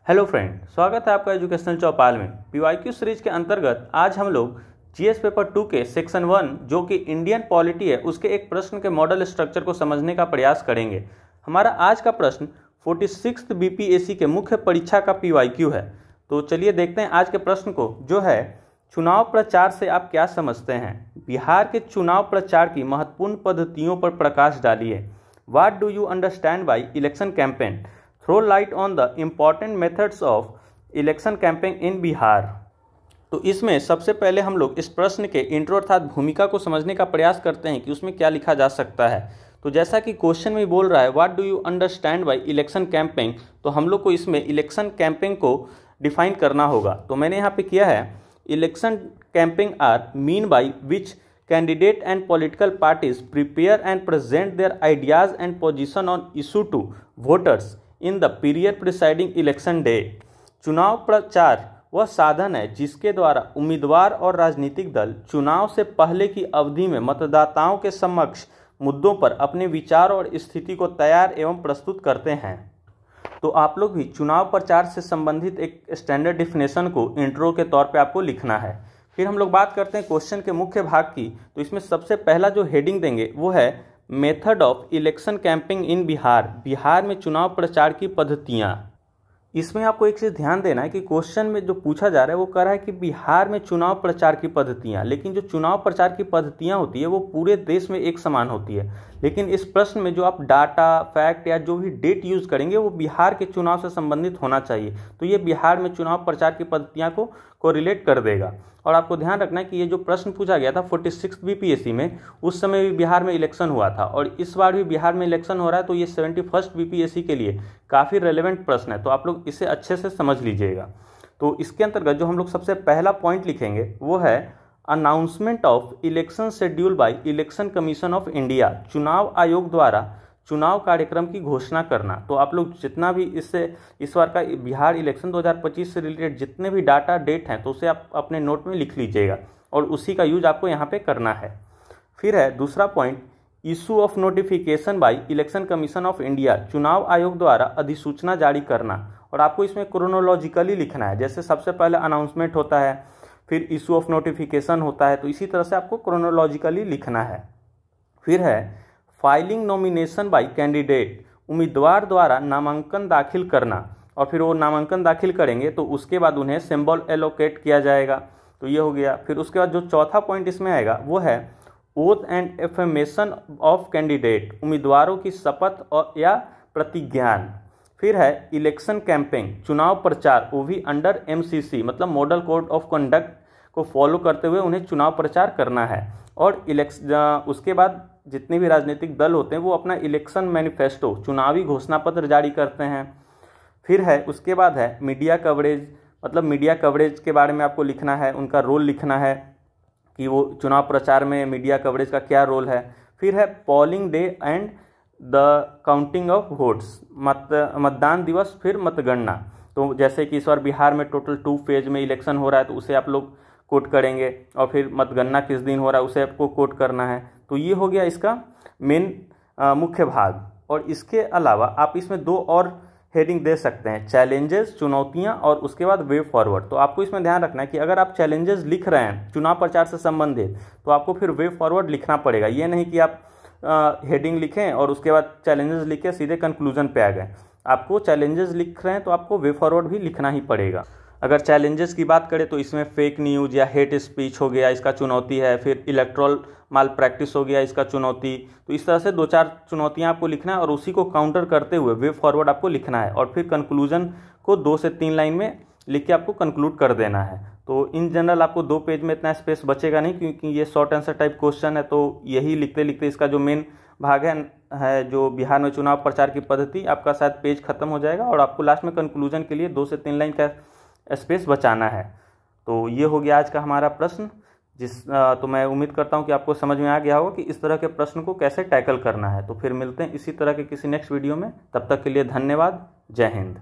Hello friend, स्वागत है आपका एजुकेशनल चौपाल में। पीवाईक्यू सीरीज के अंतर्गत आज हम लोग जीएस पेपर 2 के सेक्शन 1 जो कि इंडियन पॉलिटी है उसके एक प्रश्न के मॉडल स्ट्रक्चर को समझने का प्रयास करेंगे। हमारा आज का प्रश्न 46th बीपीएससी के मुख्य परीक्षा का पीवाईक्यू है। तो चलिए देखते हैं आज के प्रश्न को, जो है चुनाव प्रचार से आप क्या समझते हैं। बिहार के चुनाव प्रचार की महत्वपूर्ण पद्धतियों पर प्रकाश डालिए। What do you understand by election campaign? Throw light on the important methods of election campaign in Bihar. तो इसमें सबसे पहले हम लोग इस प्रश्न के इंट्रो अर्थात भूमिका को समझने का प्रयास करते हैं कि उसमें क्या लिखा जा सकता है। तो जैसा कि क्वेश्चन में बोल रहा है what do you understand by election campaign, तो हम लोग को इसमें इलेक्शन कैंपेन को डिफाइन करना होगा। तो मैंने यहाँ पे किया है election campaign are mean by which candidate and political parties prepare and present their ideas and position on issue to voters in the period presiding election day. चुनाव प्रचार वह साधन है जिसके द्वारा उम्मीदवार और राजनीतिक दल चुनाव से पहले की अवधि में मतदाताओं के समक्ष मुद्दों पर अपने विचार और स्थिति को तैयार एवं प्रस्तुत करते हैं। तो आप लोग भी चुनाव प्रचार से संबंधित एक स्टैंडर्ड डिफिनेशन को इंट्रो के तौर पे आपको लिखना है। फिर हम लोग बात करते हैं क्वेश्चन के मुख्य भाग की। तो इसमें सबसे पहला जो हेडिंग देंगे वो है method of election campaign in Bihar. Bihar में चुनाव प्रचार की पद्धतियाँ। इसमें आपको एक चीज़ ध्यान देना है कि क्वेश्चन में जो पूछा जा रहा है वो कह रहा है कि बिहार में चुनाव प्रचार की पद्धतियाँ, लेकिन जो चुनाव प्रचार की पद्धतियाँ होती है वो पूरे देश में एक समान होती है। लेकिन इस प्रश्न में जो आप डाटा, फैक्ट या जो भी डेट यूज़ करेंगे वो बिहार के चुनाव से संबंधित होना चाहिए। तो ये बिहार में चुनाव प्रचार की पद्धतियाँ को कोरिलेट कर देगा। और आपको ध्यान रखना है कि ये जो प्रश्न पूछा गया था 46th बीपीएससी में, उस समय भी बिहार में इलेक्शन हुआ था और इस बार भी बिहार में इलेक्शन हो रहा है। तो ये 71st बीपीएससी के लिए काफ़ी रेलेवेंट प्रश्न है, तो आप लोग इसे अच्छे से समझ लीजिएगा। तो इसके अंतर्गत जो हम लोग सबसे पहला पॉइंट लिखेंगे वो है announcement of election schedule by election commission of India. चुनाव आयोग द्वारा चुनाव कार्यक्रम की घोषणा करना। तो आप लोग जितना भी इस बार का बिहार इलेक्शन 2025 से रिलेटेड जितने भी डाटा, डेट हैं, तो उसे आप अपने नोट में लिख लीजिएगा और उसी का यूज आपको यहाँ पे करना है। फिर है दूसरा point issue of notification by election commission of India. चुनाव आयोग द्वारा अधिसूचना जारी करना और आपको इसमें क्रोनोलॉजिकली लिखना है। जैसे सबसे पहले अनाउंसमेंट होता है, फिर इशू ऑफ नोटिफिकेशन होता है, तो इसी तरह से आपको क्रोनोलॉजिकली लिखना है। फिर है फाइलिंग नॉमिनेशन बाय कैंडिडेट। उम्मीदवार द्वारा नामांकन दाखिल करना और फिर वो नामांकन दाखिल करेंगे तो उसके बाद उन्हें सिंबल एलोकेट किया जाएगा। तो ये हो गया। फिर उसके बाद जो चौथा पॉइंट इसमें आएगा वो है oath and affirmation of candidate. उम्मीदवारों की शपथ और या प्रतिज्ञान। फिर है इलेक्शन कैंपेन, चुनाव प्रचार, वो भी अंडर एमसीसी मतलब मॉडल कोड ऑफ कंडक्ट को फॉलो करते हुए उन्हें चुनाव प्रचार करना है। और उसके बाद जितने भी राजनीतिक दल होते हैं वो अपना इलेक्शन मैनिफेस्टो, चुनावी घोषणा पत्र जारी करते हैं। फिर है उसके बाद है मीडिया कवरेज, मतलब मीडिया कवरेज के बारे में आपको लिखना है, उनका रोल लिखना है कि वो चुनाव प्रचार में मीडिया कवरेज का क्या रोल है। फिर है polling day and the counting of votes, मतदान दिवस, फिर मतगणना। तो जैसे कि इस बार बिहार में टोटल 2 फेज में इलेक्शन हो रहा है तो उसे आप लोग कोट करेंगे और फिर मतगणना किस दिन हो रहा है उसे आपको कोट करना है। तो ये हो गया इसका मेन मुख्य भाग। और इसके अलावा आप इसमें 2 और हेडिंग दे सकते हैं, चैलेंजेस, चुनौतियां, और उसके बाद वे फॉरवर्ड। तो आपको इसमें ध्यान रखना है कि अगर आप चैलेंजेस लिख रहे हैं चुनाव प्रचार से संबंधित तो आपको फिर वे फॉरवर्ड लिखना पड़ेगा। ये नहीं कि आप हेडिंग लिखें और उसके बाद चैलेंजेस लिख के सीधे कंक्लूजन पे आ गए। आपको चैलेंजेस लिख रहे हैं तो आपको वे फॉरवर्ड भी लिखना ही पड़ेगा। अगर चैलेंजेस की बात करें तो इसमें फेक न्यूज़ या हेट स्पीच हो गया, इसका चुनौती है। फिर इलेक्ट्रल माल प्रैक्टिस हो गया, इसका चुनौती। तो इस तरह से 2-4 चुनौतियां आपको लिखना है और उसी को काउंटर करते हुए वे फॉरवर्ड आपको लिखना है और फिर कंक्लूजन को 2 से 3 लाइन में लिख के आपको कंक्लूड कर देना है। तो इन जनरल आपको 2 पेज में इतना स्पेस बचेगा नहीं, क्योंकि ये शॉर्ट आंसर टाइप क्वेश्चन है। तो यही लिखते लिखते इसका जो मेन भाग है जो बिहार में चुनाव प्रचार की पद्धति, आपका शायद पेज खत्म हो जाएगा और आपको लास्ट में कंक्लूजन के लिए 2 से 3 लाइन का स्पेस बचाना है। तो ये हो गया आज का हमारा प्रश्न। तो मैं उम्मीद करता हूँ कि आपको समझ में आ गया होगा कि इस तरह के प्रश्न को कैसे टैकल करना है। तो फिर मिलते हैं इसी तरह के किसी नेक्स्ट वीडियो में। तब तक के लिए धन्यवाद। जय हिंद।